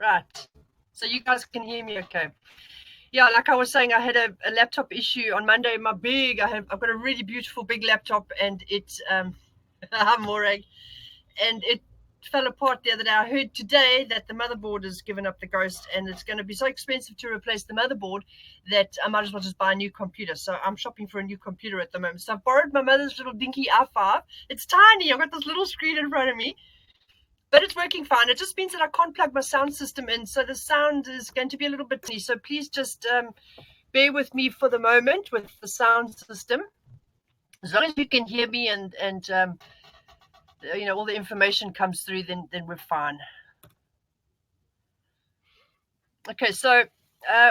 Right. So you guys can hear me okay. Yeah, like I was saying, I had a laptop issue on Monday. I've got a really beautiful big laptop, and I'm Morag, and it fell apart the other day. I heard today that the motherboard has given up the ghost, and it's going to be so expensive to replace the motherboard that I might as well just buy a new computer. So I'm shopping for a new computer at the moment. So I've borrowed my mother's little dinky i5. It's tiny. I've got this little screen in front of me, but it's working fine. It just means that I can't plug my sound system in, so the sound is going to be a little bit tiny. So please just bear with me for the moment with the sound system. As long as you can hear me and all the information comes through, then we're fine. Okay, so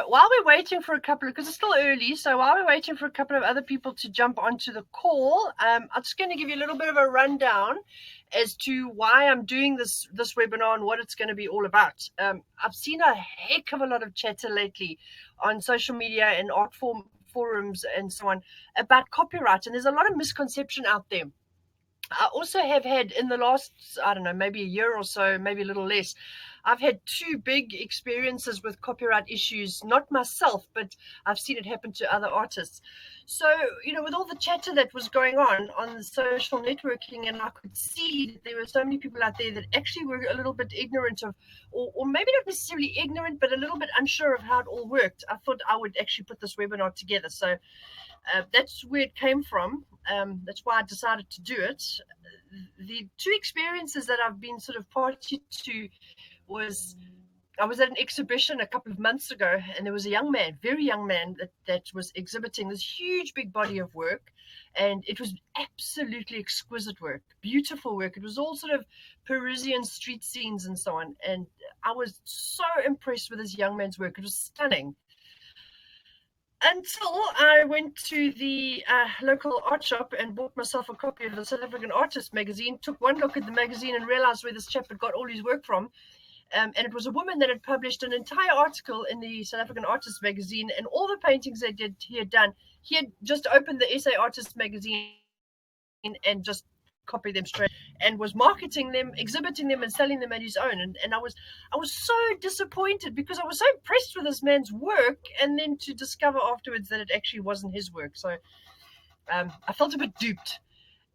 while we're waiting for because it's still early, so while we're waiting for a couple of other people to jump onto the call, I'm just going to give you a little bit of a rundown as to why I'm doing this webinar and what it's going to be all about. I've seen a heck of a lot of chatter lately on social media and art forums and so on about copyright, and there's a lot of misconception out there. I also have had in the last, I don't know, maybe a year or so, maybe a little less, I've had two big experiences with copyright issues, not myself, but I've seen it happen to other artists. So, with all the chatter that was going on the social networking, and I could see that there were so many people out there that actually were a little bit ignorant of, or maybe not necessarily ignorant, but a little bit unsure of how it all worked. I thought I would actually put this webinar together. So that's where it came from. That's why I decided to do it. The two experiences that I've been sort of party to was, I was at an exhibition a couple of months ago, and there was a young man, very young man, that was exhibiting this huge big body of work, and it was absolutely exquisite work, beautiful work. It was all sort of Parisian street scenes and so on, and I was so impressed with this young man's work. It was stunning. Until I went to the local art shop and bought myself a copy of the South African Artist magazine, took one look at the magazine and realized where this chap had got all his work from. And it was a woman that had published an entire article in the South African Artist magazine, and all the paintings he had done, he had just opened the SA Artist magazine and just copied them straight, and was marketing them, exhibiting them, and selling them at his own. And I was so disappointed, because I was so impressed with this man's work, and then to discover afterwards that it actually wasn't his work. So I felt a bit duped.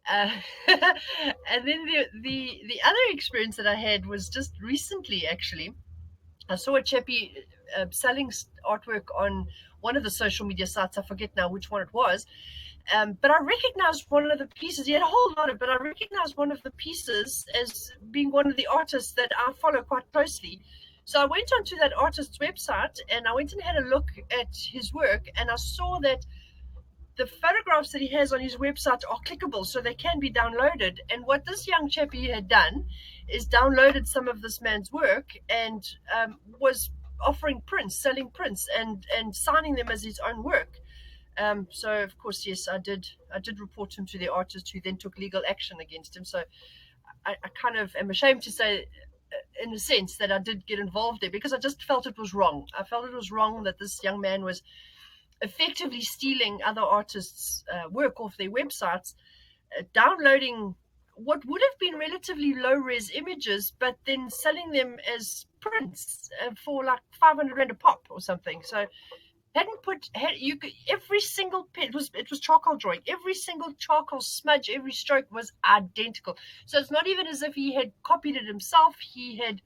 And then the other experience that I had was just recently. Actually, I saw a chappie selling artwork on one of the social media sites. I forget now which one it was. But I recognized one of the pieces. He had a whole lot of, but I recognized one of the pieces as being one of the artists that I follow quite closely. So I went onto that artist's website, and I went and had a look at his work, and I saw that the photographs that he has on his website are clickable, so they can be downloaded. And what this young chappie had done is downloaded some of this man's work, and was offering prints, selling prints, and signing them as his own work. So of course, yes, I did report him to the artist, who then took legal action against him. So I kind of am ashamed to say, in a sense, that I did get involved there, because I just felt it was wrong. I felt it was wrong that this young man was effectively stealing other artists' work off their websites, downloading what would have been relatively low-res images, but then selling them as prints for like 500 Rand a pop or something. So every single pen, it was charcoal drawing, every single charcoal smudge, every stroke was identical. So it's not even as if he had copied it himself. He had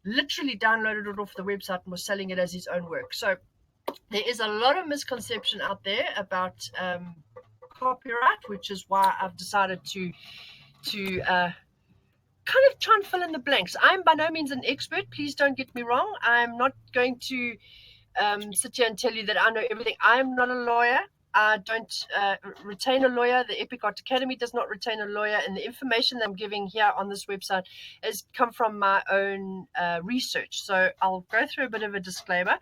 literally downloaded it off the website and was selling it as his own work. So there is a lot of misconception out there about copyright, which is why I've decided to kind of try and fill in the blanks. I'm by no means an expert, please don't get me wrong. I'm not going to sit here and tell you that I know everything. I'm not a lawyer. I don't retain a lawyer. The Eeeeeek Art Academy does not retain a lawyer, and the information that I'm giving here on this website has come from my own research. So I'll go through a bit of a disclaimer.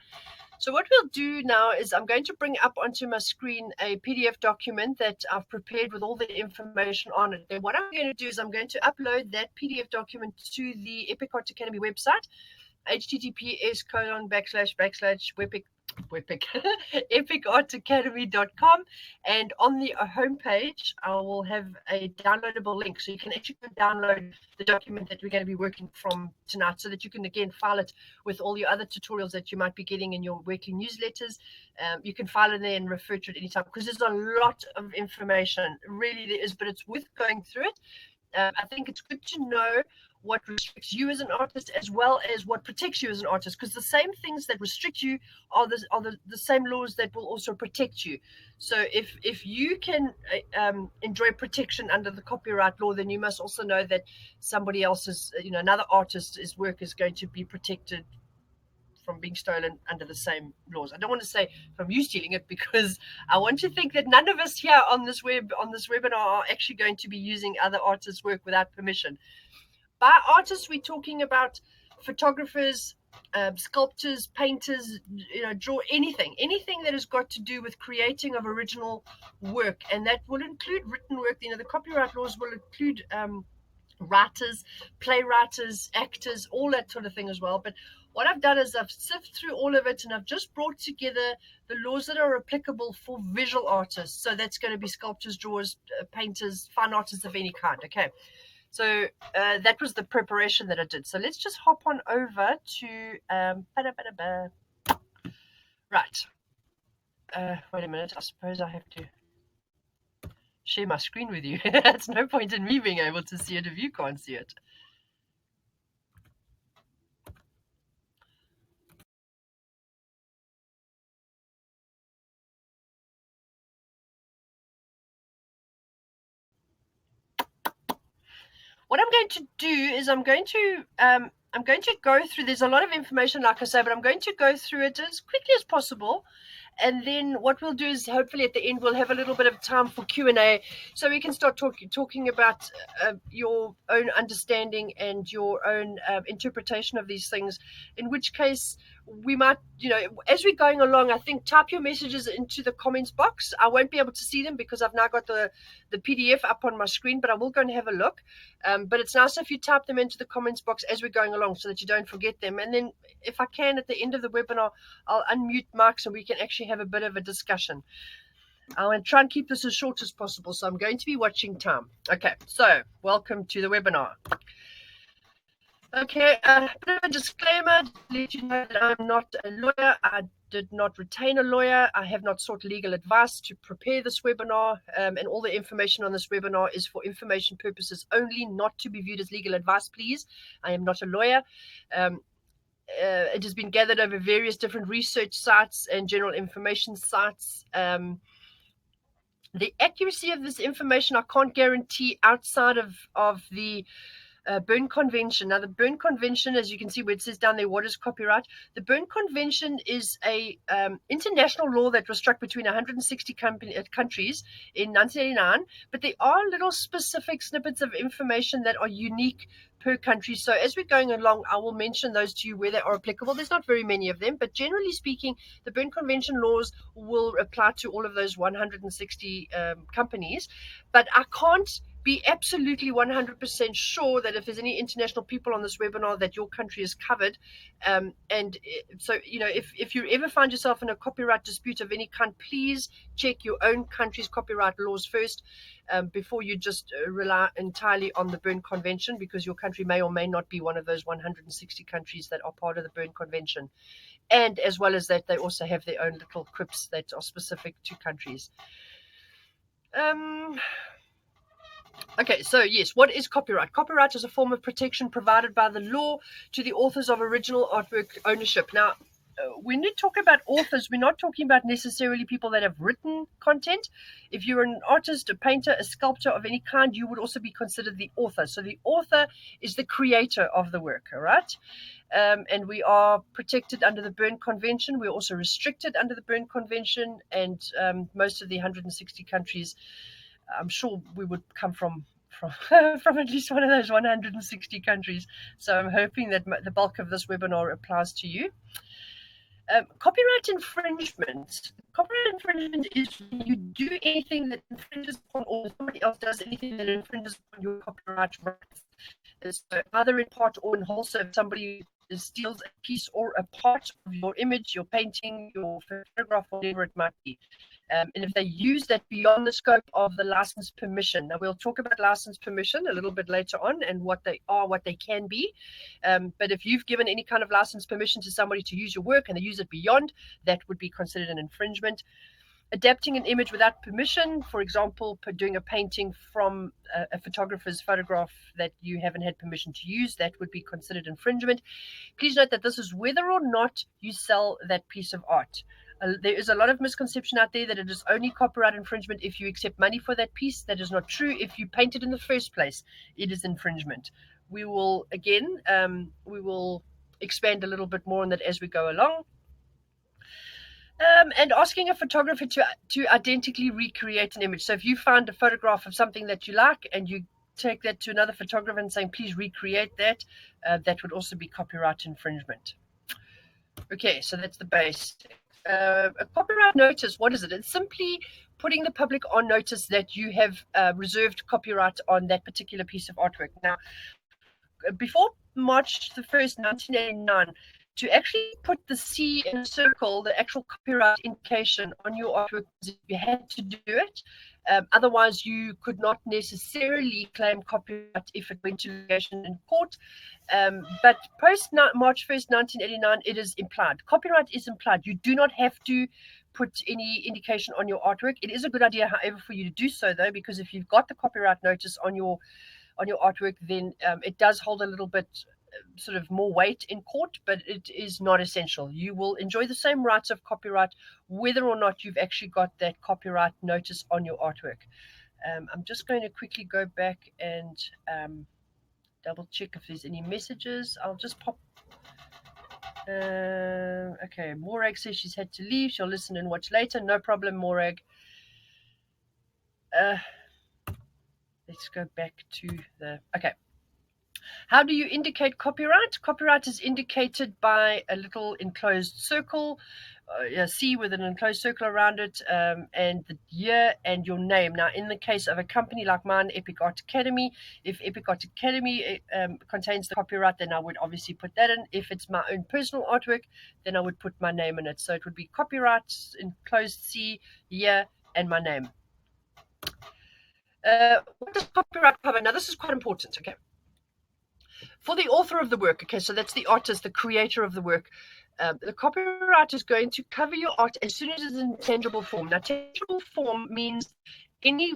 So what we'll do now is I'm going to bring up onto my screen a PDF document that I've prepared with all the information on it. And what I'm going to do is I'm going to upload that PDF document to the Eeeeeek Art Academy website, https:// Epic, epicartacademy.com, and on the homepage I will have a downloadable link, so you can actually go download the document that we're going to be working from tonight, so that you can again file it with all your other tutorials that you might be getting in your weekly newsletters. You can file it there and refer to it anytime, because there's a lot of information, really there is, but it's worth going through it. I think it's good to know what restricts you as an artist as well as what protects you as an artist, because the same things that restrict you are the same laws that will also protect you. So if you can enjoy protection under the copyright law, then you must also know that somebody else's, another artist's work is going to be protected from being stolen under the same laws. I don't want to say from you stealing it, because I want to think that none of us here on this webinar are actually going to be using other artists' work without permission. By artists, we're talking about photographers, sculptors, painters, draw anything that has got to do with creating of original work, and that will include written work. The copyright laws will include writers, playwrights, actors, all that sort of thing as well. But what I've done is I've sifted through all of it, and I've just brought together the laws that are applicable for visual artists. So that's going to be sculptors, drawers, painters, fine artists of any kind. Okay. So that was the preparation that I did. So let's just hop on over to right. Wait a minute. I suppose I have to share my screen with you. It's no point in me being able to see it if you can't see it. What I'm going to do is I'm going to go through. There's a lot of information, like I say, but I'm going to go through it as quickly as possible. And then what we'll do is hopefully at the end we'll have a little bit of time for Q&A, so we can start talking about your own understanding and your own interpretation of these things, in which case we might, as we're going along, I think type your messages into the comments box. I won't be able to see them because I've now got the PDF up on my screen, but I will go and have a look. But it's nice if you type them into the comments box as we're going along, so that you don't forget them. And then if I can, at the end of the webinar, I'll unmute Mark so we can actually have a bit of a discussion. I'll try and keep this as short as possible, so I'm going to be watching time. Okay, so welcome to the webinar. Okay, a bit of a disclaimer to let you know that I'm not a lawyer. I did not retain a lawyer. I have not sought legal advice to prepare this webinar, and all the information on this webinar is for information purposes only, not to be viewed as legal advice, please. I am not a lawyer. It has been gathered over various different research sites and general information sites. The accuracy of this information I can't guarantee outside of the Berne Convention. Now, the Berne Convention, as you can see where it says down there, what is copyright? The Berne Convention is a international law that was struck between 160 countries in 1989, but there are little specific snippets of information that are unique per country. So as we're going along, I will mention those to you where they are applicable. There's not very many of them, but generally speaking, the Berne Convention laws will apply to all of those 160 companies. But I can't be absolutely 100% sure that if there's any international people on this webinar, that your country is covered. And so, if you ever find yourself in a copyright dispute of any kind, please check your own country's copyright laws first, before you just rely entirely on the Berne Convention, because your country may or may not be one of those 160 countries that are part of the Berne Convention. And as well as that, they also have their own little quips that are specific to countries. Okay, so yes, what is copyright? Copyright is a form of protection provided by the law to the authors of original artwork ownership. Now, when we talk about authors, we're not talking about necessarily people that have written content. If you're an artist, a painter, a sculptor of any kind, you would also be considered the author. So the author is the creator of the work, all right? And we are protected under the Berne Convention. We're also restricted under the Berne Convention, and most of the 160 countries, I'm sure we would come from from at least one of those 160 countries. So I'm hoping that the bulk of this webinar applies to you. Copyright infringement. Copyright infringement is when you do anything that infringes on, or somebody else does anything that infringes on your copyright rights. So either in part or in whole. So if somebody steals a piece or a part of your image, your painting, your photograph, whatever it might be. And if they use that beyond the scope of the license permission. Now, we'll talk about license permission a little bit later on and what they are, what they can be. But if you've given any kind of license permission to somebody to use your work and they use it beyond, that would be considered an infringement. Adapting an image without permission, for example, doing a painting from a photographer's photograph that you haven't had permission to use, that would be considered infringement. Please note that this is whether or not you sell that piece of art. There is a lot of misconception out there that it is only copyright infringement if you accept money for that piece. That is not true. If you paint it in the first place, it is infringement. We will, again, we will expand a little bit more on that as we go along. And asking a photographer to identically recreate an image. So if you find a photograph of something that you like and you take that to another photographer and saying, please recreate that, that would also be copyright infringement. Okay, so that's the base. A copyright notice, what is it? It's simply putting the public on notice that you have reserved copyright on that particular piece of artwork. Now, before March the 1st, 1989, to actually put the C in a circle, the actual copyright indication on your artwork, you had to do it. Otherwise, you could not necessarily claim copyright if it went to litigation in court. But post March 1st, 1989, it is implied. Copyright is implied. You do not have to put any indication on your artwork. It is a good idea, however, for you to do so, though, because if you've got the copyright notice on your artwork, then it does hold a little bit sort of more weight in court, but it is not essential. You will enjoy the same rights of copyright whether or not you've actually got that copyright notice on your artwork. I'm just going to quickly go back and double check if there's any messages. I'll just pop. Okay, Morag says she's had to leave. She'll listen and watch later. No problem, Morag. Let's go back to the, okay. How do you indicate copyright? Copyright is indicated by a little enclosed circle, a C with an enclosed circle around it, and the year and your name. Now, in the case of a company like mine, Eeeeeek Art Academy, if Eeeeeek Art Academy contains the copyright, then I would obviously put that in. If it's my own personal artwork, then I would put my name in it. So it would be copyright, enclosed C, year, and my name. What does copyright cover? Now, this is quite important, okay? For the author of the work, okay, so that's the artist, the creator of the work, the copyright is going to cover your art as soon as it's in tangible form. Now, tangible form means any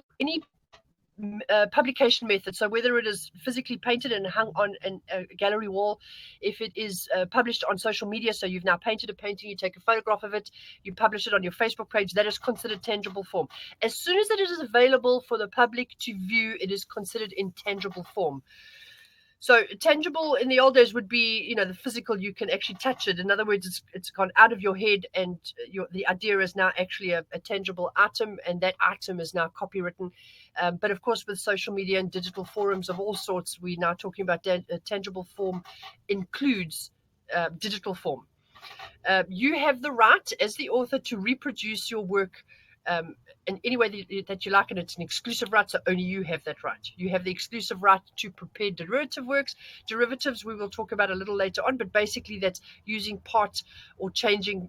publication method. So whether it is physically painted and hung on a gallery wall, if it is published on social media, so you've now painted a painting, you take a photograph of it, you publish it on your Facebook page, that is considered tangible form. As soon as it is available for the public to view, it is considered in tangible form. So tangible in the old days would be, the physical, you can actually touch it. In other words, it's gone out of your head, and the idea is now actually a tangible item, and that item is now copywritten. But of course, with social media and digital forums of all sorts, we're now talking about tangible form includes digital form. You have the right as the author to reproduce your work in any way that you like, and it's an exclusive right, so only you have that right. You have the exclusive right to prepare derivative works. Derivatives we will talk about a little later on, but basically that's using part or changing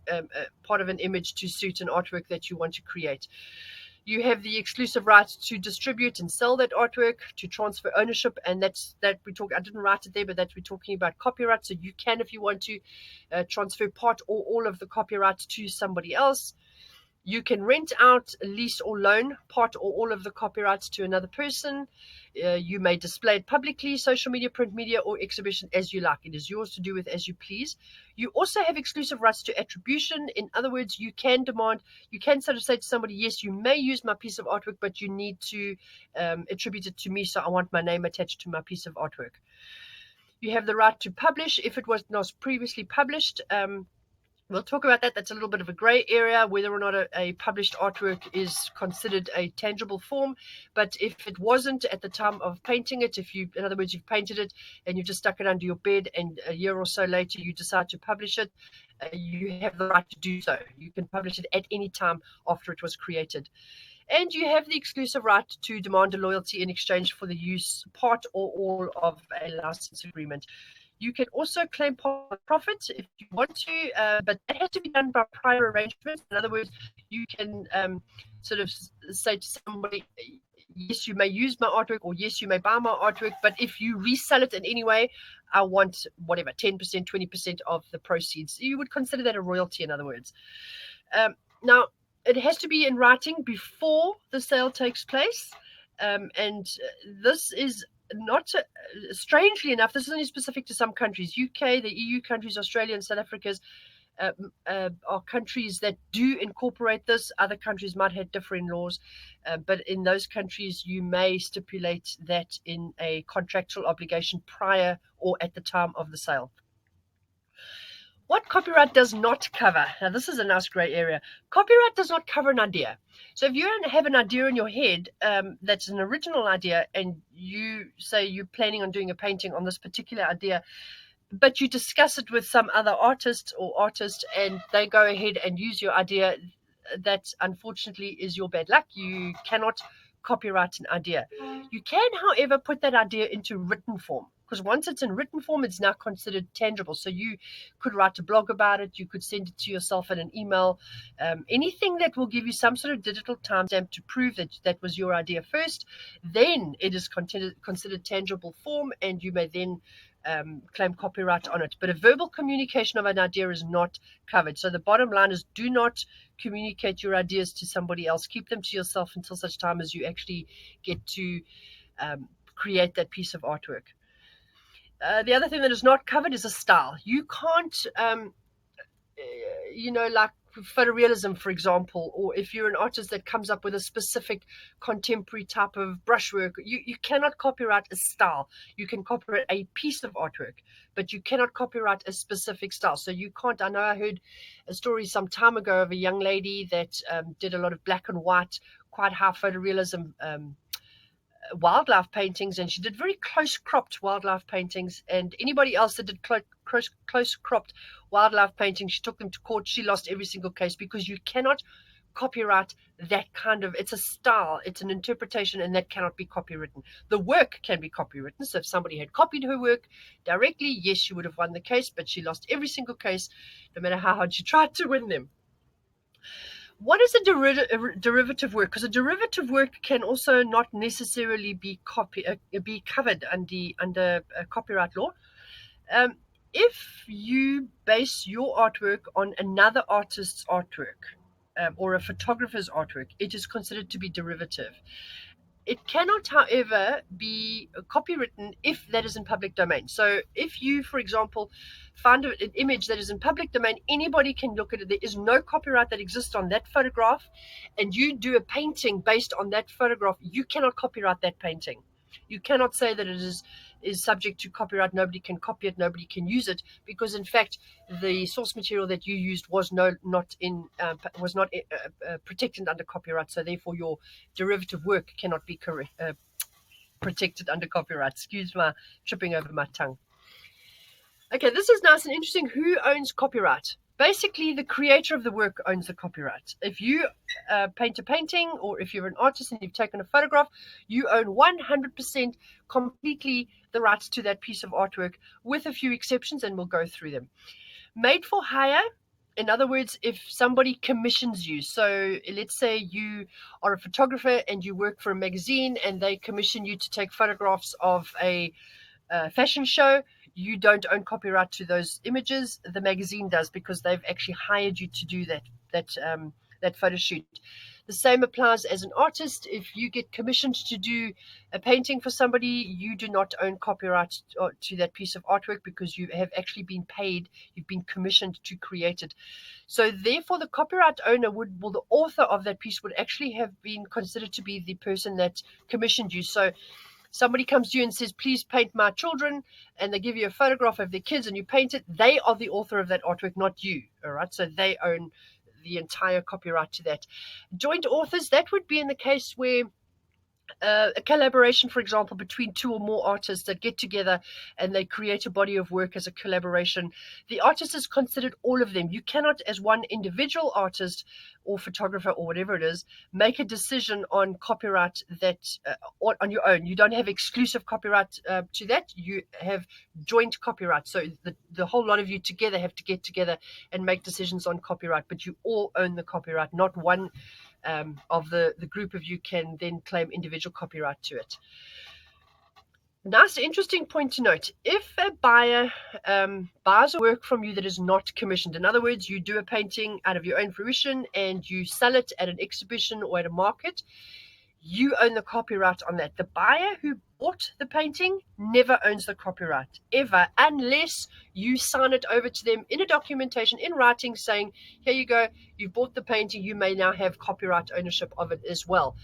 part of an image to suit an artwork that you want to create. You have the exclusive right to distribute and sell that artwork, to transfer ownership, and that's that we talk. I didn't write it there, but that's we're talking about copyright. So you can, if you want to, transfer part or all of the copyright to somebody else. You can rent out, lease, or loan part or all of the copyrights to another person. You may display it publicly, social media, print media, or exhibition as you like. It is yours to do with as you please. You also have exclusive rights to attribution. In other words, you can sort of say to somebody, yes, you may use my piece of artwork, but you need to attribute it to me, so I want my name attached to my piece of artwork. You have the right to publish if it was not previously published. We'll talk about that. That's a little bit of a gray area, whether or not a published artwork is considered a tangible form. But if it wasn't at the time of painting it, in other words, you've painted it and you've just stuck it under your bed, and a year or so later you decide to publish it, you have the right to do so. You can publish it at any time after it was created. And you have the exclusive right to demand a royalty in exchange for the use, part or all, of a license agreement. You can also claim profit if you want to, but that has to be done by prior arrangement. In other words, you can sort of say to somebody, yes, you may use my artwork, or yes, you may buy my artwork, but if you resell it in any way, I want whatever, 10%, 20% of the proceeds. You would consider that a royalty, in other words. Now, it has to be in writing before the sale takes place. And this is not, strangely enough, this is only specific to some countries. UK, the EU countries, Australia, and South Africa's are countries that do incorporate this. Other countries might have different laws, but in those countries, you may stipulate that in a contractual obligation prior or at the time of the sale. What copyright does not cover? Now, this is a nice gray area. Copyright does not cover an idea. So if you have an idea in your head that's an original idea, and you say you're planning on doing a painting on this particular idea, but you discuss it with some other artist or artist, and they go ahead and use your idea, that unfortunately is your bad luck. You cannot copyright an idea. You can, however, put that idea into written form, because once it's in written form, it's now considered tangible. So you could write a blog about it. You could send it to yourself in an email. Anything that will give you some sort of digital timestamp to prove that that was your idea first, then it is considered tangible form, and you may then claim copyright on it. But a verbal communication of an idea is not covered. So the bottom line is, do not communicate your ideas to somebody else. Keep them to yourself until such time as you actually get to create that piece of artwork. The other thing that is not covered is a style. You can't, like photorealism, for example, or if you're an artist that comes up with a specific contemporary type of brushwork, you cannot copyright a style. You can copyright a piece of artwork, but you cannot copyright a specific style. So you can't. I know I heard a story some time ago of a young lady that did a lot of black and white, quite high photorealism wildlife paintings, and she did very close cropped wildlife paintings, and anybody else that did close cropped wildlife paintings, she took them to court. She lost every single case, because you cannot copyright that kind of, it's a style, it's an interpretation, and that cannot be copywritten. The work can be copywritten. So if somebody had copied her work directly, yes, she would have won the case, but she lost every single case, no matter how hard she tried to win them. What is a derivative work? Because a derivative work can also not necessarily be covered under copyright law. If you base your artwork on another artist's artwork, or a photographer's artwork, it is considered to be derivative. It cannot, however, be copywritten if that is in public domain. So if you, for example, find an image that is in public domain, anybody can look at it. There is no copyright that exists on that photograph, and you do a painting based on that photograph, you cannot copyright that painting. You cannot say that it is subject to copyright. Nobody can copy it. Nobody can use it, because in fact the source material that you used was not protected under copyright. So therefore your derivative work cannot be protected under copyright. Excuse my tripping over my tongue. Okay, this is nice and interesting. Who owns copyright? Basically, the creator of the work owns the copyright. If you paint a painting, or if you're an artist and you've taken a photograph, you own 100% completely the rights to that piece of artwork, with a few exceptions, and we'll go through them. Made for hire. In other words, if somebody commissions you, so let's say you are a photographer and you work for a magazine, and they commission you to take photographs of a fashion show, you don't own copyright to those images. The magazine does, because they've actually hired you to do that photo shoot. The same applies as an artist. If you get commissioned to do a painting for somebody, you do not own copyright to that piece of artwork, because you have actually been paid. You've been commissioned to create it. So therefore, the copyright owner the author of that piece would actually have been considered to be the person that commissioned you. So somebody comes to you and says, please paint my children, and they give you a photograph of their kids and you paint it, they are the author of that artwork, not you. All right. So they own the entire copyright to that. Joint authors, that would be in the case where a collaboration, for example, between two or more artists that get together and they create a body of work as a collaboration. The artist is considered all of them. You cannot, as one individual artist or photographer or whatever it is, make a decision on copyright that on your own. You don't have exclusive copyright to that. You have joint copyright. So the whole lot of you together have to get together and make decisions on copyright, but you all own the copyright. Not one of the group of you can then claim individual copyright to it. Nice, interesting point to note. If a buyer buys a work from you that is not commissioned, in other words, you do a painting out of your own fruition and you sell it at an exhibition or at a market, you own the copyright on that. The buyer who bought the painting never owns the copyright, ever, unless you sign it over to them in a documentation, in writing, saying, here you go, you've bought the painting, you may now have copyright ownership of it as well.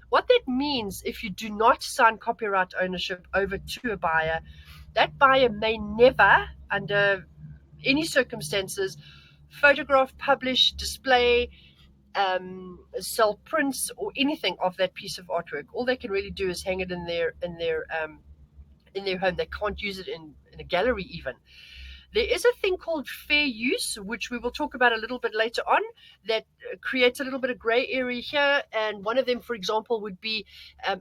What that means, if you do not sign copyright ownership over to a buyer, that buyer may never, under any circumstances, photograph, publish, display, sell prints or anything of that piece of artwork. All they can really do is hang it in their home. They can't use it in a gallery even. There is a thing called fair use, which we will talk about a little bit later on, that creates a little bit of gray area here. And one of them, for example, would be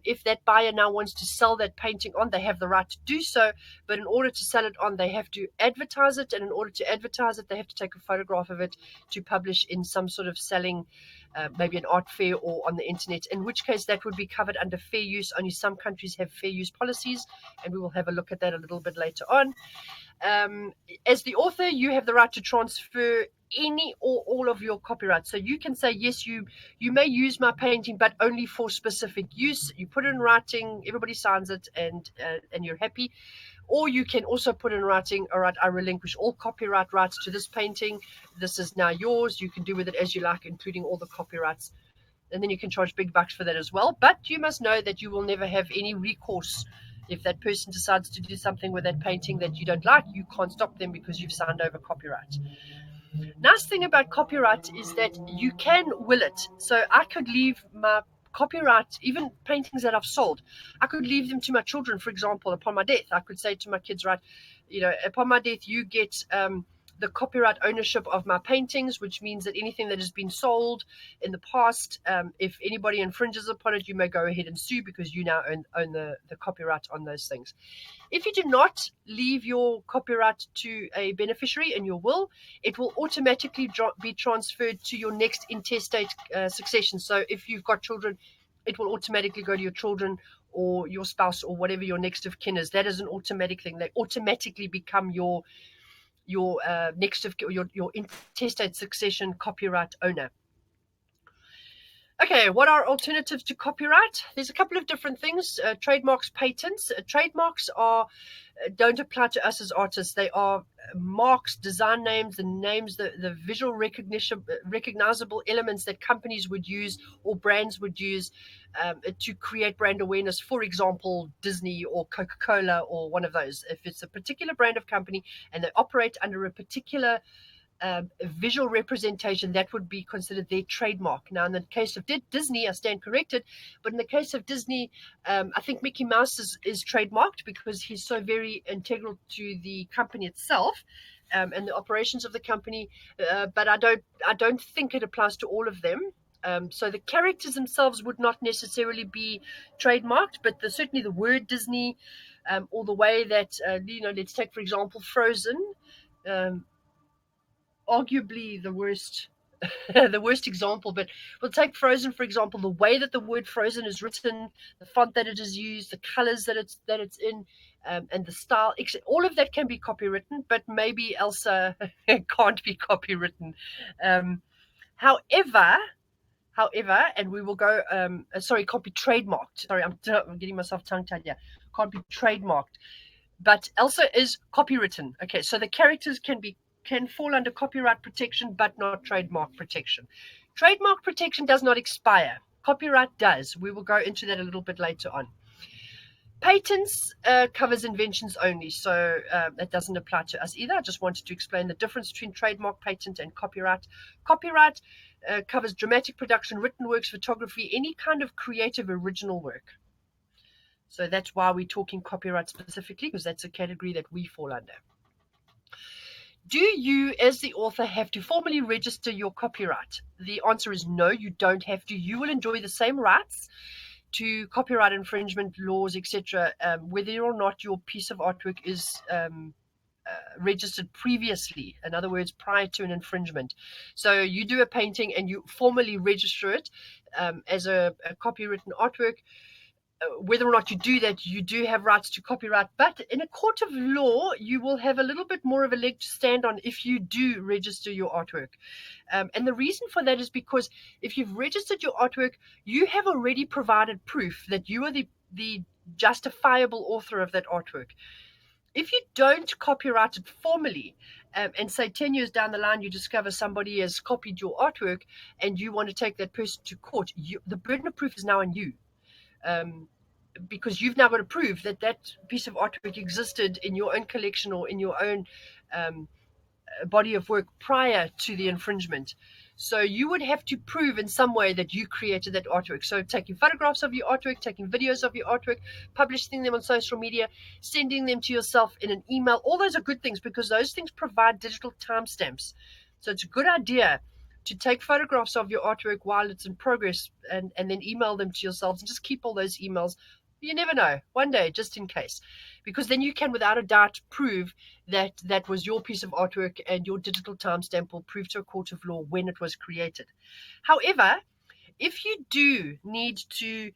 if that buyer now wants to sell that painting on, they have the right to do so. But in order to sell it on, they have to advertise it. And in order to advertise it, they have to take a photograph of it to publish in some sort of selling, maybe an art fair or on the internet, in which case that would be covered under fair use. Only some countries have fair use policies, and we will have a look at that a little bit later on. As the author, you have the right to transfer any or all of your copyright. So you can say, yes, you may use my painting, but only for specific use. You put it in writing, everybody signs it, and you're happy. Or you can also put in writing, all right, I relinquish all copyright rights to this painting. This is now yours. You can do with it as you like, including all the copyrights. And then you can charge big bucks for that as well. But you must know that you will never have any recourse. If that person decides to do something with that painting that you don't like, you can't stop them because you've signed over copyright. Nice thing about copyright is that you can will it. So I could leave my copyright, even paintings that I've sold, I could leave them to my children, for example, upon my death. I could say to my kids, right, upon my death, you get the copyright ownership of my paintings, which means that anything that has been sold in the past, if anybody infringes upon it, you may go ahead and sue because you now own the copyright on those things. If you do not leave your copyright to a beneficiary in your will, it will automatically be transferred to your next intestate succession. So if you've got children, it will automatically go to your children or your spouse or whatever your next of kin is. That is an automatic thing. They automatically become your next of your intestate succession copyright owner. Okay, what are alternatives to copyright? There's a couple of different things. Trademarks, patents. Trademarks don't apply to us as artists. They are marks, design names, the names, the visual recognizable elements that companies would use or brands would use to create brand awareness. For example, Disney or Coca-Cola or one of those. If it's a particular brand of company and they operate under a particular visual representation, that would be considered their trademark. Now, in the case of Disney, I stand corrected, but in the case of Disney, I think Mickey Mouse is trademarked because he's so very integral to the company itself and the operations of the company. But I don't think it applies to all of them. So the characters themselves would not necessarily be trademarked, but certainly the word Disney, or the way that let's take, for example, Frozen. Arguably the worst the worst example, but we'll take Frozen, for example. The way that the word Frozen is written, the font that it is used, the colors that it's in, and the style, all of that can be copywritten, but maybe Elsa can't be copywritten. However, and we will go, can't be trademarked. Sorry, I'm getting myself tongue-tied here. Can't be trademarked, but Elsa is copywritten. Okay, so the characters can fall under copyright protection, but not trademark protection. Trademark protection does not expire. Copyright does. We will go into that a little bit later on. Patents covers inventions only, so that doesn't apply to us either. I just wanted to explain the difference between trademark, patent, and copyright. Copyright covers dramatic production, written works, photography, any kind of creative original work. So that's why we're talking copyright specifically, because that's a category that we fall under. Do you, as the author, have to formally register your copyright? The answer is no, you don't have to. You will enjoy the same rights to copyright infringement laws, etc., whether or not your piece of artwork is registered previously, in other words, prior to an infringement. So you do a painting and you formally register it as a copywritten artwork. Whether or not you do that, you do have rights to copyright. But in a court of law, you will have a little bit more of a leg to stand on if you do register your artwork. And the reason for that is because if you've registered your artwork, you have already provided proof that you are the justifiable author of that artwork. If you don't copyright it formally, and say 10 years down the line, you discover somebody has copied your artwork and you want to take that person to court, the burden of proof is now on you. Because you've now got to prove that that piece of artwork existed in your own collection or in your own body of work prior to the infringement. So you would have to prove in some way that you created that artwork. So taking photographs of your artwork, taking videos of your artwork, publishing them on social media, sending them to yourself in an email. All those are good things because those things provide digital timestamps. So it's a good idea to take photographs of your artwork while it's in progress and then email them to yourselves and just keep all those emails. You never know, one day, just in case, because then you can without a doubt prove that that was your piece of artwork and your digital timestamp will prove to a court of law when it was created. However, if you do need to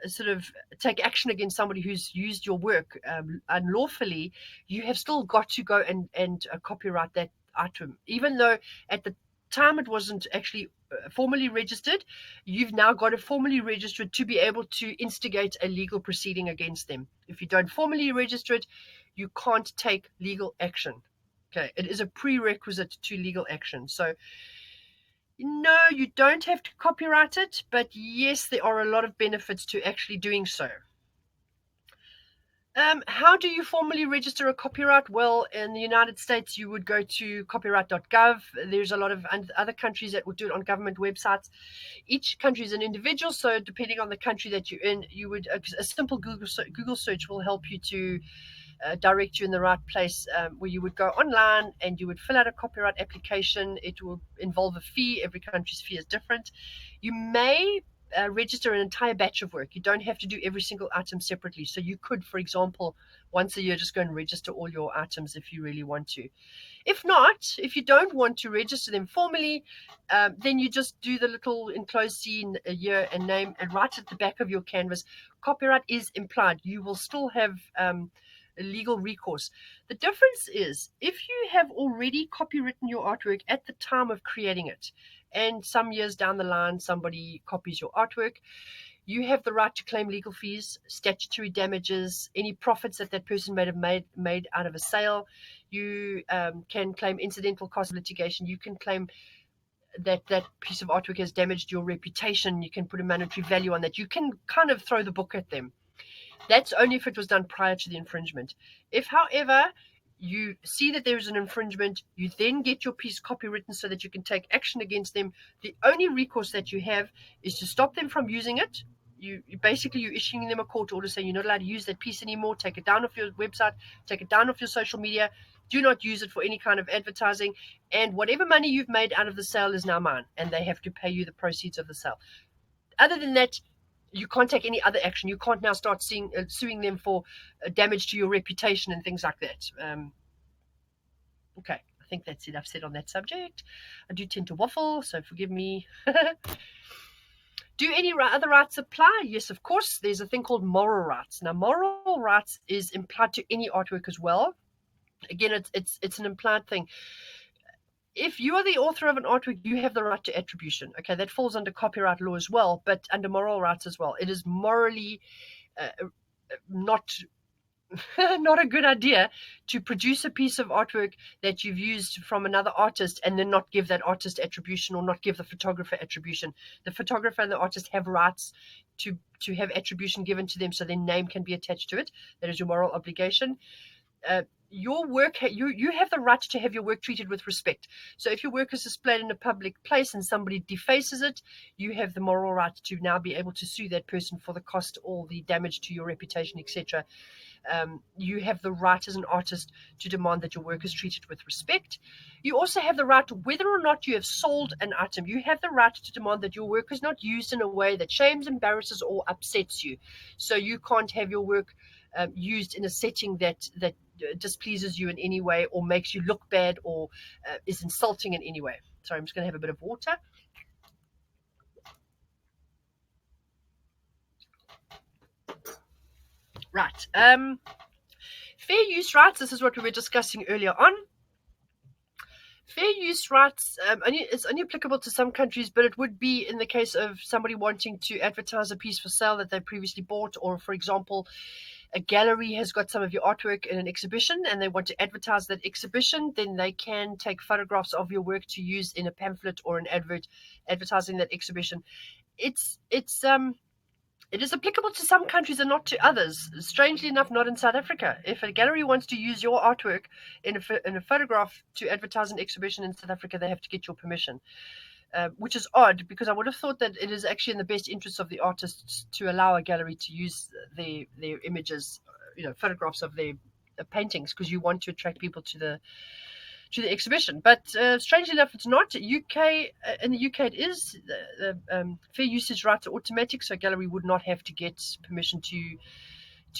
sort of take action against somebody who's used your work unlawfully, you have still got to go and copyright that item, even though at the time it wasn't actually formally registered. You've now got to formally register it to be able to instigate a legal proceeding against them. If you don't formally register it, you can't take legal action. Okay, it is a prerequisite to legal action. So no, you don't have to copyright it, but yes, there are a lot of benefits to actually doing so. How do you formally register a copyright? Well, in the United States, you would go to copyright.gov. There's a lot of other countries that would do it on government websites. Each country is an individual, so depending on the country that you're in, you would a simple Google search will help you to direct you in the right place, where you would go online and you would fill out a copyright application. It will involve a fee. Every country's fee is different. You may register an entire batch of work. You don't have to do every single item separately. So you could, for example, once a year just go and register all your items if you really want to. If not, if you don't want to register them formally, then you just do the little enclosed scene, a year and name, and write at the back of your canvas. Copyright is implied. You will still have legal recourse. The difference is if you have already copywritten your artwork at the time of creating it, and some years down the line somebody copies your artwork, you have the right to claim legal fees, statutory damages, any profits that that person may have made out of a sale. You can claim incidental cost of litigation. You can claim that that piece of artwork has damaged your reputation. You can put a monetary value on that. You can kind of throw the book at them. That's only if it was done prior to the infringement. If, however, you see that there is an infringement, you then get your piece copywritten so that you can take action against them. The only recourse that you have is to stop them from using it. You're issuing them a court order saying you're not allowed to use that piece anymore. Take it down off your website, take it down off your social media. Do not use it for any kind of advertising. And whatever money you've made out of the sale is now mine, and they have to pay you the proceeds of the sale. Other than that, you can't take any other action. You can't now start suing them for damage to your reputation and things like that. Okay, I think that's it I've said on that subject. I do tend to waffle, so forgive me. Do any other rights apply? Yes, of course. There's a thing called moral rights. Now, moral rights is implied to any artwork as well. Again, it's an implied thing. If you are the author of an artwork, you have the right to attribution. Okay, that falls under copyright law as well, but under moral rights as well. It is morally not a good idea to produce a piece of artwork that you've used from another artist and then not give that artist attribution or not give the photographer attribution. The photographer and the artist have rights to have attribution given to them so their name can be attached to it. That is your moral obligation. your work, you have the right to have your work treated with respect. So if your work is displayed in a public place and somebody defaces it, you have the moral right to now be able to sue that person for the cost or the damage to your reputation, etc. You have the right as an artist to demand that your work is treated with respect. You also have the right, whether or not you have sold an item, you have the right to demand that your work is not used in a way that shames, embarrasses, or upsets you. So you can't have your work used in a setting that displeases you in any way or makes you look bad or is insulting in any way. Sorry, I'm just going to have a bit of water. Right. Fair use rights. This is what we were discussing earlier on. Fair use rights, it's only applicable to some countries, but it would be in the case of somebody wanting to advertise a piece for sale that they previously bought, or, for example, a gallery has got some of your artwork in an exhibition and they want to advertise that exhibition, then they can take photographs of your work to use in a pamphlet or an advert advertising that exhibition. It is applicable to some countries and not to others. Strangely enough, not in South Africa. If a gallery wants to use your artwork in a photograph to advertise an exhibition in South Africa, they have to get your permission, which is odd because I would have thought that it is actually in the best interests of the artists to allow a gallery to use their images, photographs of their paintings, because you want to attract people to the exhibition. But strangely enough, it's not. UK In the UK, it is. Fair usage rights are automatic, so a gallery would not have to get permission to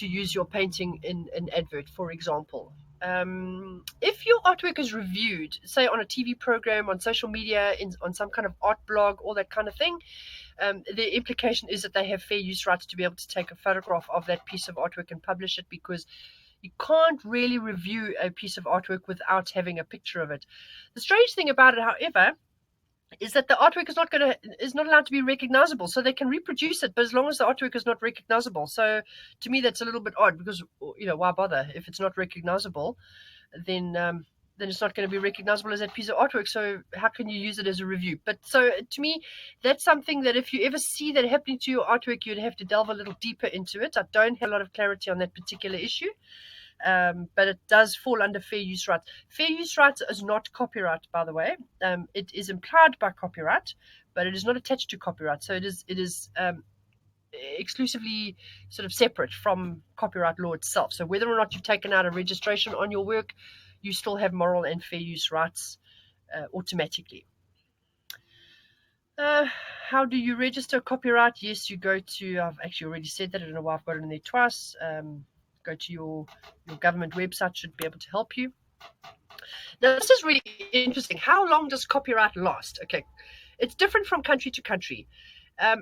use your painting in an advert, for example. If your artwork is reviewed, say on a TV program, on social media, on some kind of art blog, all that kind of thing, the implication is that they have fair use rights to be able to take a photograph of that piece of artwork and publish it, because you can't really review a piece of artwork without having a picture of it. The strange thing about it, however, is that the artwork is not allowed to be recognizable. So they can reproduce it, but as long as the artwork is not recognizable. So to me, that's a little bit odd, because why bother if it's not recognizable? Then it's not going to be recognizable as that piece of artwork. So how can you use it as a review? But so to me, that's something that if you ever see that happening to your artwork, you'd have to delve a little deeper into it. I don't have a lot of clarity on that particular issue. But it does fall under fair use rights. Fair use rights is not copyright, by the way. It is implied by copyright, but it is not attached to copyright. So it is exclusively sort of separate from copyright law itself. So whether or not you've taken out a registration on your work, you still have moral and fair use rights automatically. How do you register copyright? Yes, you go to, I've actually already said that. I don't know why I've got it in there twice. Go to your government website, should be able to help you. Now, this is really interesting. How long does copyright last? Okay, it's different from country to country.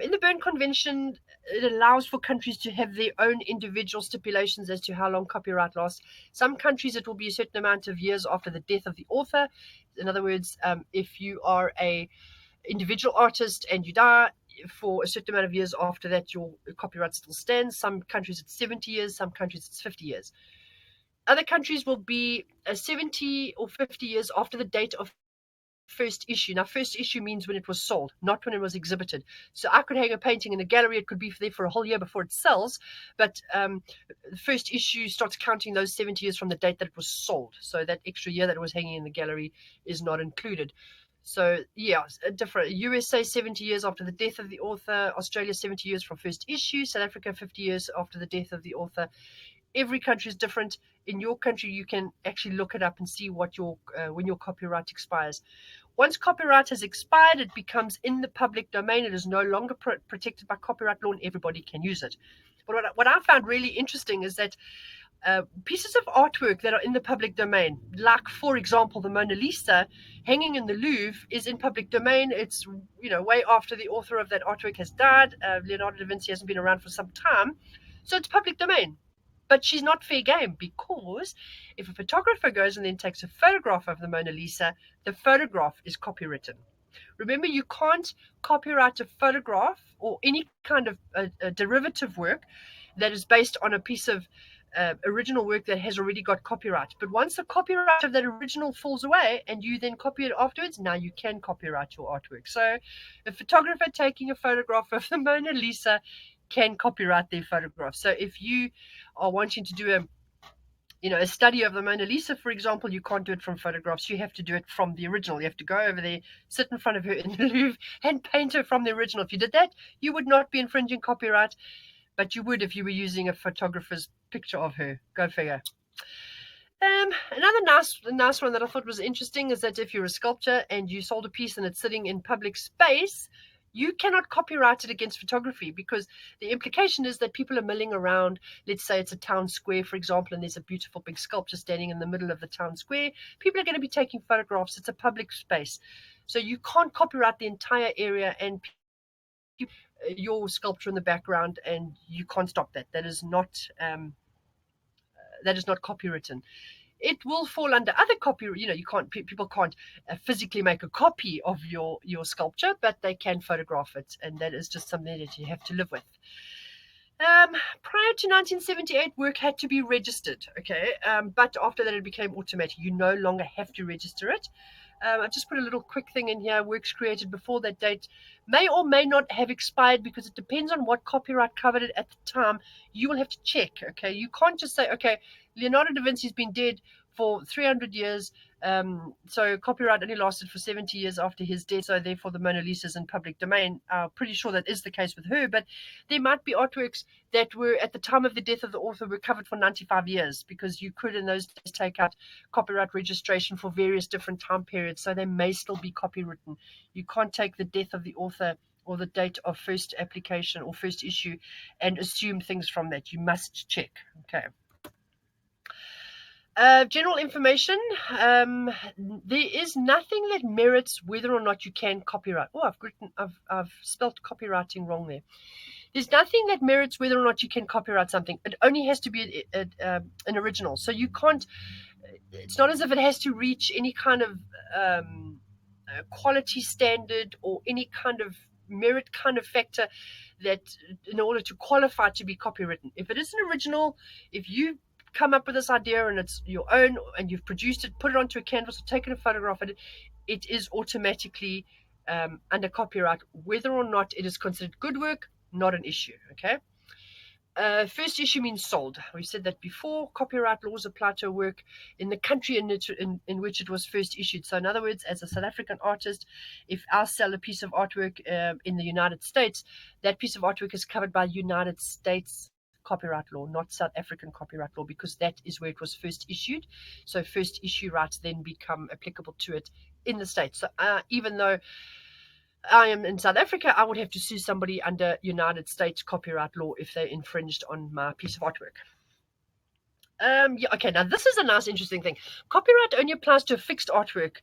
In the Berne Convention, it allows for countries to have their own individual stipulations as to how long copyright lasts. Some countries, it will be a certain amount of years after the death of the author. In other words, if you are a individual artist and you die, for a certain amount of years after that, your copyright still stands. Some countries it's 70 years, some countries it's 50 years. Other countries will be 70 or 50 years after the date of first issue. Now, first issue means when it was sold, not when it was exhibited. So I could hang a painting in a gallery, it could be there for a whole year before it sells, but the first issue starts counting those 70 years from the date that it was sold. So that extra year that it was hanging in the gallery is not included. So yeah, different. USA 70 years after the death of the author, Australia 70 years from first issue, South Africa 50 years after the death of the author. Every country is different. In your country, you can actually look it up and see what when your copyright expires. Once copyright has expired, it becomes in the public domain. It is no longer protected by copyright law, and everybody can use it. But what I found really interesting is that pieces of artwork that are in the public domain, like, for example, the Mona Lisa hanging in the Louvre, is in public domain. It's way after the author of that artwork has died. Leonardo da Vinci hasn't been around for some time, so it's public domain. But she's not fair game, because if a photographer goes and then takes a photograph of the Mona Lisa, the photograph is copywritten. Remember, you can't copyright a photograph or any kind of a derivative work that is based on a piece of original work that has already got copyright. But once the copyright of that original falls away and you then copy it afterwards, now you can copyright your artwork. So a photographer taking a photograph of the Mona Lisa can copyright their photograph. So if you are wanting to do a study of the Mona Lisa, for example, you can't do it from photographs. You have to do it from the original. You have to go over there, sit in front of her in the Louvre, and paint her from the original. If you did that, you would not be infringing copyright, but you would if you were using a photographer's picture of her. Go figure. Another nice one that I thought was interesting is that if you're a sculptor and you sold a piece and it's sitting in public space, you cannot copyright it against photography, because the implication is that people are milling around. Let's say it's a town square, for example, and there's a beautiful big sculpture standing in the middle of the town square. People are going to be taking photographs. It's a public space. So you can't copyright the entire area and your sculpture in the background, and you can't stop that. That is not copywritten. It will fall under other copy. People can't physically make a copy of your sculpture, but they can photograph it, and that is just something that you have to live with. Prior to 1978, work had to be registered, okay, but after that it became automatic. You no longer have to register it. I just put a little quick thing in here. Works created before that date may or may not have expired, because it depends on what copyright covered it at the time. You will have to check, okay? You can't just say, okay, Leonardo da Vinci's been dead for 300 years, so copyright only lasted for 70 years after his death, so therefore the Mona Lisa's in public domain. I'm pretty sure that is the case with her, but there might be artworks that were, at the time of the death of the author, were covered for 95 years, because you could in those days take out copyright registration for various different time periods, so they may still be copywritten. You can't take the death of the author or the date of first application or first issue and assume things from that. You must check. Okay. General information. There is nothing that merits whether or not you can copyright. Oh, I've spelled copywriting wrong there. There's nothing that merits whether or not you can copyright something. It only has to be an original. So you can't. It's not as if it has to reach any kind of quality standard or any kind of merit kind of factor that in order to qualify to be copywritten. If it is an original, if you come up with this idea and it's your own and you've produced it, put it onto a canvas or taken a photograph of it, it is automatically under copyright. Whether or not it is considered good work, not an issue. Okay. First issue means sold. We said that before. Copyright laws apply to a work in the country in which it was first issued. So in other words, as a South African artist, if I sell a piece of artwork in the United States, that piece of artwork is covered by United States copyright law, not South African copyright law, because that is where it was first issued. So first issue rights then become applicable to it in the States. So even though I am in South Africa, I would have to sue somebody under United States copyright law if they infringed on my piece of artwork. Okay, now this is a nice, interesting thing. Copyright only applies to a fixed artwork.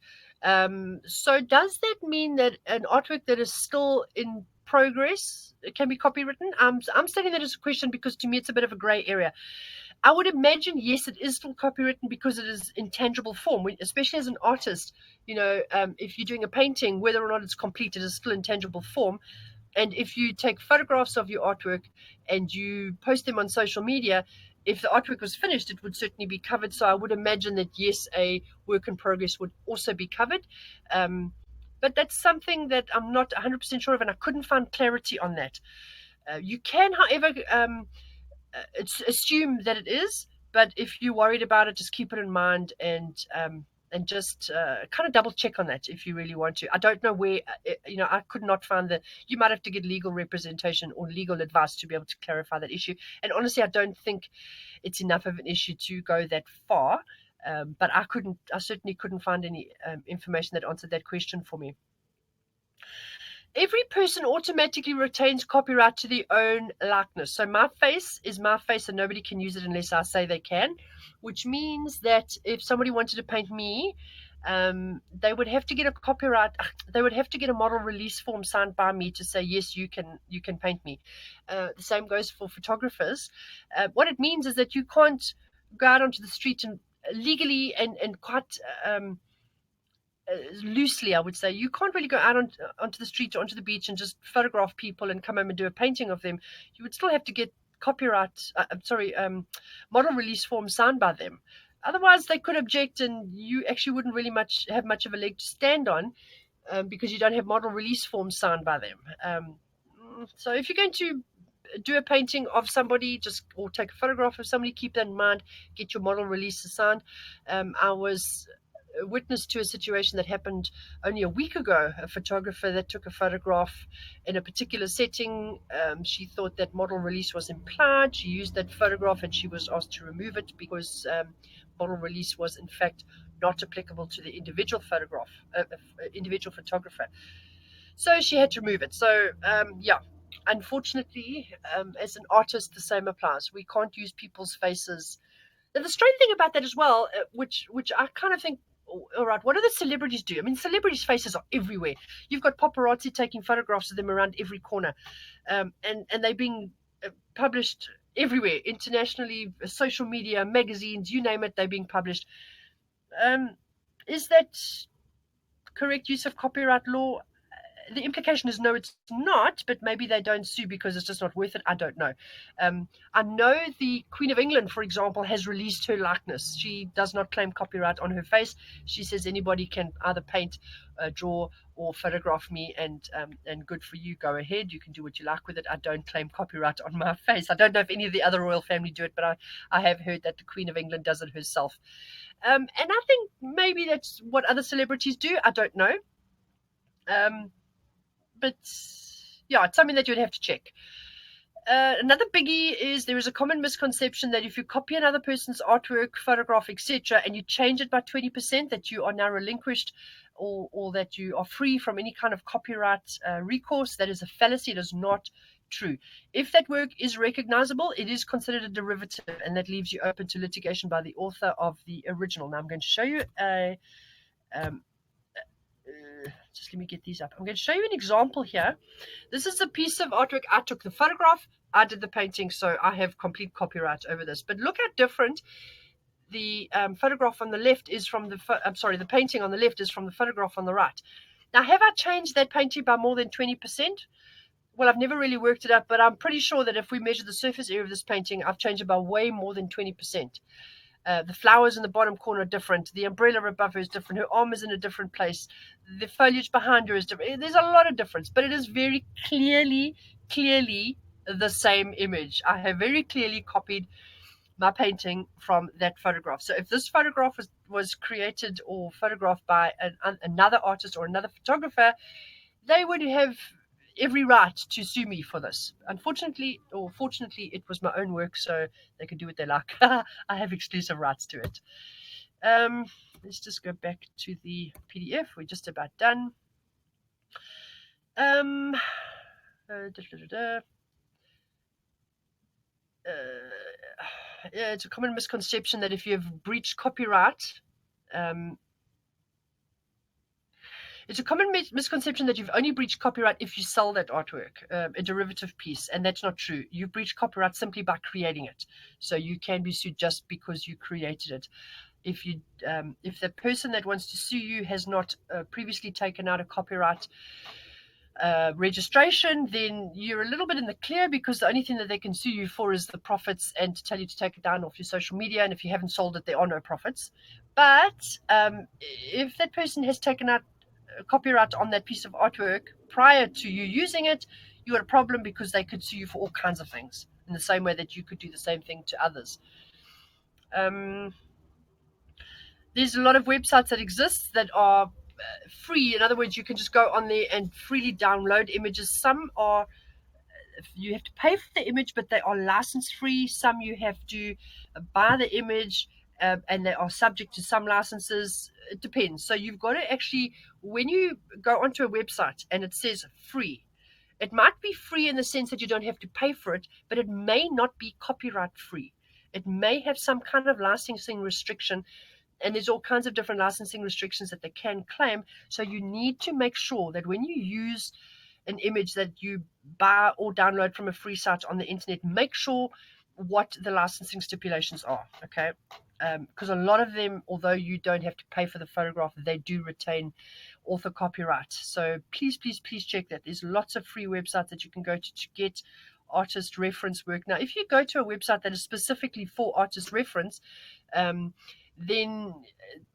So does that mean that an artwork that is still in progress can be copywritten? I'm stating that as a question because to me it's a bit of a gray area. I would imagine, yes, it is still copywritten because it is in tangible form, especially as an artist. If you're doing a painting, whether or not it's complete, it is still in tangible form. And if you take photographs of your artwork and you post them on social media, if the artwork was finished, it would certainly be covered. So I would imagine that, yes, a work in progress would also be covered. But that's something that I'm not 100% sure of, and I couldn't find clarity on that. You can, however, assume that it is, but if you're worried about it, just keep it in mind and just kind of double check on that if you really want to. I don't know where, I could not find you might have to get legal representation or legal advice to be able to clarify that issue. And honestly, I don't think it's enough of an issue to go that far. But I certainly couldn't find any information that answered that question for me. Every person automatically retains copyright to their own likeness. So my face is my face and nobody can use it unless I say they can, which means that if somebody wanted to paint me, they would have to get a copyright. They would have to get a model release form signed by me to say, yes, you can paint me. The same goes for photographers. What it means is that you can't go out onto the street and legally and quite loosely, I would say, you can't really go out onto the street or onto the beach and just photograph people and come home and do a painting of them. You would still have to get model release forms signed by them. Otherwise, they could object, and you actually wouldn't really have much of a leg to stand on because you don't have model release forms signed by them. So if you're going to do a painting of somebody, just or take a photograph of somebody, keep that in mind. Get your model release signed. I was a witness to a situation that happened only a week ago. A photographer that took a photograph in a particular setting. She thought that model release was implied. She used that photograph and she was asked to remove it because model release was in fact not applicable to the individual photograph, individual photographer. So she had to remove it. So yeah, unfortunately, as an artist, the same applies. We can't use people's faces. And the strange thing about that as well, which I kind of think, all right, what do the celebrities do? I mean, celebrities' faces are everywhere. You've got paparazzi taking photographs of them around every corner, and they're being published everywhere, internationally, social media, magazines, you name it, they're being published. Is that correct use of copyright law? The implication is no, it's not, but maybe they don't sue because it's just not worth it. I don't know. I know the Queen of England, for example, has released her likeness. She does not claim copyright on her face. She says anybody can either paint, draw, or photograph me, and good for you. Go ahead. You can do what you like with it. I don't claim copyright on my face. I don't know if any of the other royal family do it, but I have heard that the Queen of England does it herself. And I think maybe that's what other celebrities do. I don't know. But yeah, it's something that you'd have to check. Another biggie is there is a common misconception that if you copy another person's artwork, photograph, etc., and you change it by 20%, that you are now relinquished or that you are free from any kind of copyright recourse. That is a fallacy. It is not true. If that work is recognizable, it is considered a derivative, and that leaves you open to litigation by the author of the original. Now I'm going to show you a just let me get these up. I'm going to show you an example here. This is a piece of artwork. I took the photograph, I did the painting, so I have complete copyright over this. But look how different the photograph on the left is from the painting on the left is from the photograph on the right. Now, have I changed that painting by more than 20%? Well, I've never really worked it up, but I'm pretty sure that if we measure the surface area of this painting, I've changed it by way more than 20%. The flowers in the bottom corner are different. The umbrella above her is different. Her arm is in a different place. The foliage behind her is different. There's a lot of difference, but it is very clearly the same image. I have very clearly copied my painting from that photograph. So if this photograph was created or photographed by another artist or another photographer, they would have every right to sue me for this. Unfortunately, or fortunately, it was my own work, so they can do what they like. I have exclusive rights to it. Let's just go back to the PDF. We're just about done. Yeah, it's a common misconception that if you have breached copyright, it's a common misconception that you've only breached copyright if you sell that artwork, a derivative piece, and that's not true. You've breached copyright simply by creating it. So you can be sued just because you created it. If the person that wants to sue you has not previously taken out a copyright registration, then you're a little bit in the clear, because the only thing that they can sue you for is the profits and to tell you to take it down off your social media. And if you haven't sold it, there are no profits. But if that person has taken out copyright on that piece of artwork prior to you using it, you got a problem, because they could sue you for all kinds of things in the same way that you could do the same thing to others. There's a lot of websites that exist that are free. In other words, you can just go on there and freely download images. Some are you have to pay for the image, but they are license free. Some you have to buy the image, and they are subject to some licenses. It depends. So you've got to actually, when you go onto a website and it says free, it might be free in the sense that you don't have to pay for it, but it may not be copyright free. It may have some kind of licensing restriction, and there's all kinds of different licensing restrictions that they can claim. So you need to make sure that when you use an image that you buy or download from a free site on the internet, make sure what the licensing stipulations are, okay? Because a lot of them, although you don't have to pay for the photograph, they do retain author copyright. So please check that. There's lots of free websites that you can go to get artist reference work. Now, if you go to a website that is specifically for artist reference, then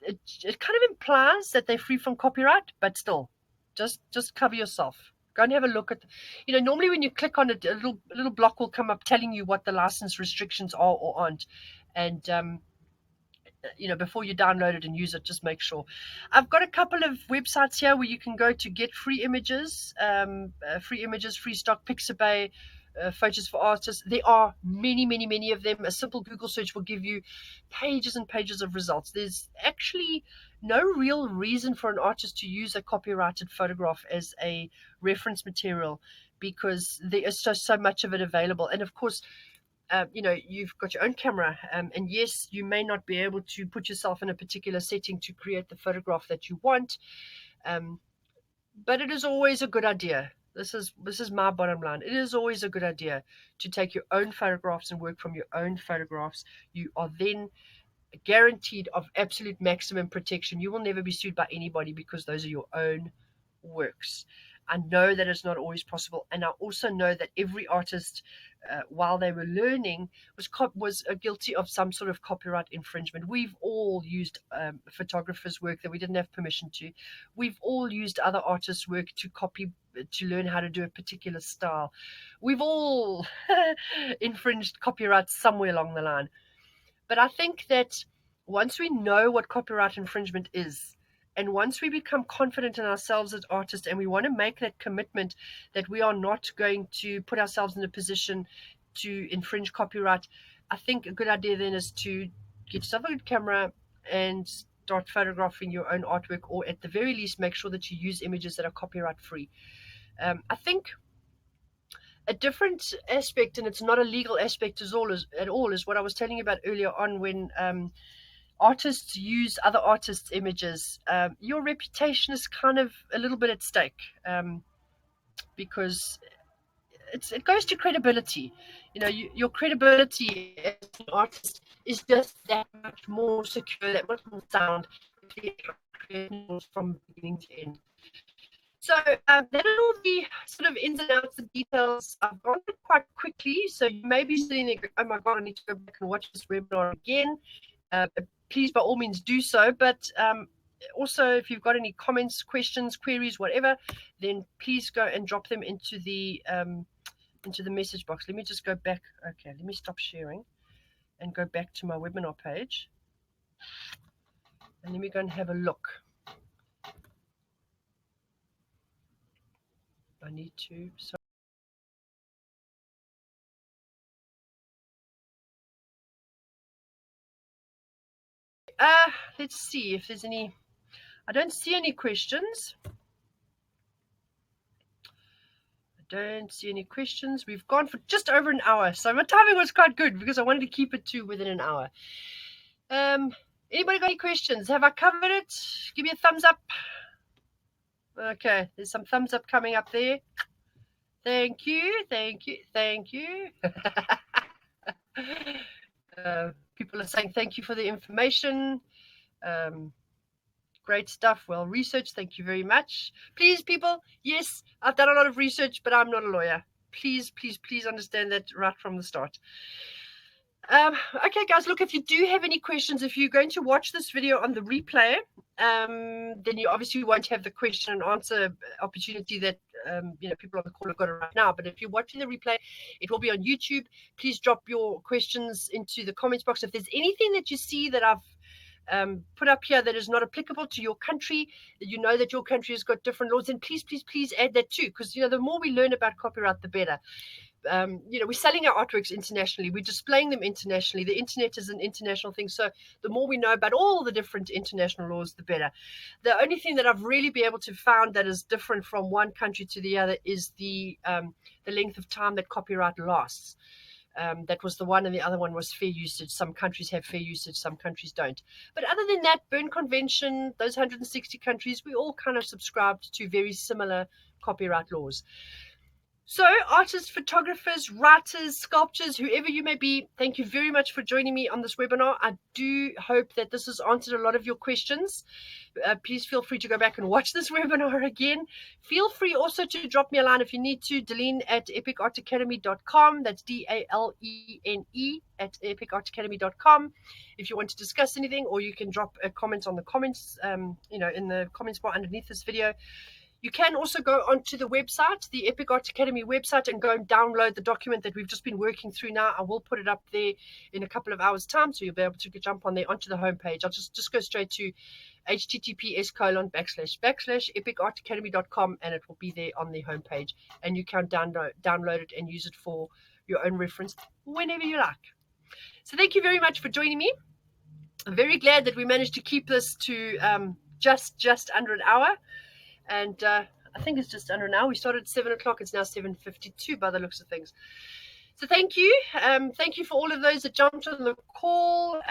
it kind of implies that they're free from copyright, but still, just cover yourself. Go and have a look at, normally when you click on it, a little block will come up telling you what the license restrictions are or aren't. And before you download it and use it, just make sure. I've got a couple of websites here where you can go to get free images, free stock, Pixabay, photos for artists. There are many, many, many of them. A simple Google search will give you pages and pages of results. There's actually no real reason for an artist to use a copyrighted photograph as a reference material, because there is so much of it available. And of course, you've got your own camera, and yes, you may not be able to put yourself in a particular setting to create the photograph that you want, but it is always a good idea. This is my bottom line. It is always a good idea to take your own photographs and work from your own photographs. You are then guaranteed of absolute maximum protection. You will never be sued by anybody because those are your own works. I know that it's not always possible, and I also know that every artist, while they were learning, was guilty of some sort of copyright infringement. We've all used photographers' work that we didn't have permission to. We've all used other artists' work to learn how to do a particular style. We've all infringed copyright somewhere along the line. But I think that once we know what copyright infringement is, and once we become confident in ourselves as artists, and we want to make that commitment that we are not going to put ourselves in a position to infringe copyright, I think a good idea then is to get yourself a good camera and start photographing your own artwork, or at the very least make sure that you use images that are copyright free. I think a different aspect, and it's not a legal aspect at all, is what I was telling you about earlier on, when artists use other artists' images. Your reputation is kind of a little bit at stake, because it goes to credibility. Your credibility as an artist is just that much more secure, that much more sound, from beginning to end. So that are all the sort of ins and outs and details. I've gone quite quickly, so you may be sitting there going, oh my God, I need to go back and watch this webinar again. Please, by all means, do so. But also, if you've got any comments, questions, queries, whatever, then please go and drop them into the message box. Let me just go back. Okay, let me stop sharing and go back to my webinar page. And let me go and have a look. I need to. Let's see if there's any. I don't see any questions. We've gone for just over an hour, so my timing was quite good because I wanted to keep it to within an hour. Anybody got any questions? Have I covered it? Give me a thumbs up. Okay, there's some thumbs up coming up there. Thank you. People are saying thank you for the information. Great stuff. Well researched. Thank you very much. Please, people, yes, I've done a lot of research, but I'm not a lawyer. Please understand that right from the start. Okay, guys, look, if you do have any questions, if you're going to watch this video on the replay, then you obviously won't have the question and answer opportunity that people on the call have got it right now. But if you're watching the replay, it will be on YouTube. Please drop your questions into the comments box. If there's anything that you see that I've put up here that is not applicable to your country, that you know that your country has got different laws, then please add that too, because the more we learn about copyright, the better. We're selling our artworks internationally, we're displaying them internationally. The internet is an international thing, so the more we know about all the different international laws, the better. The only thing that I've really been able to found that is different from one country to the other is the length of time that copyright lasts. That was the one, and the other one was fair usage. Some countries have fair usage, some countries don't. But other than that, Berne Convention, those 160 countries, we all kind of subscribed to very similar copyright laws. So artists, photographers, writers, sculptors, whoever you may be, thank you very much for joining me on this webinar. I do hope that this has answered a lot of your questions. Please feel free to go back and watch this webinar again. Feel free also to drop me a line if you need to. Deline at eeeeeek.com. That's DALENE at eeeeeek.com. If you want to discuss anything, or you can drop a comment on the comments, in the comments bar underneath this video. You can also go onto the website, the Epic Art Academy website, and go and download the document that we've just been working through now. I will put it up there in a couple of hours' time, so you'll be able to jump on there onto the homepage. I'll just go straight to https://epicartacademy.com, and it will be there on the homepage, and you can download it and use it for your own reference whenever you like. So thank you very much for joining me. I'm very glad that we managed to keep this to just under an hour. And I think it's just under an hour. We started at 7 o'clock. It's now 7:52 by the looks of things. So thank you. Thank you for all of those that jumped on the call.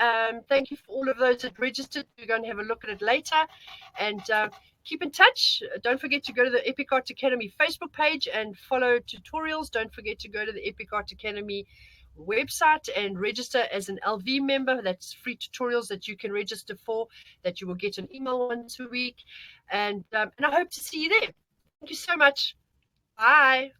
Thank you for all of those that registered. We're going to have a look at it later. And keep in touch. Don't forget to go to the Epic Art Academy Facebook page and follow tutorials. Don't forget to go to the Epic Art Academy website and register as an LV member. That's free tutorials that you can register for, that you will get an email once a week. And I hope to see you there. Thank you so much. Bye.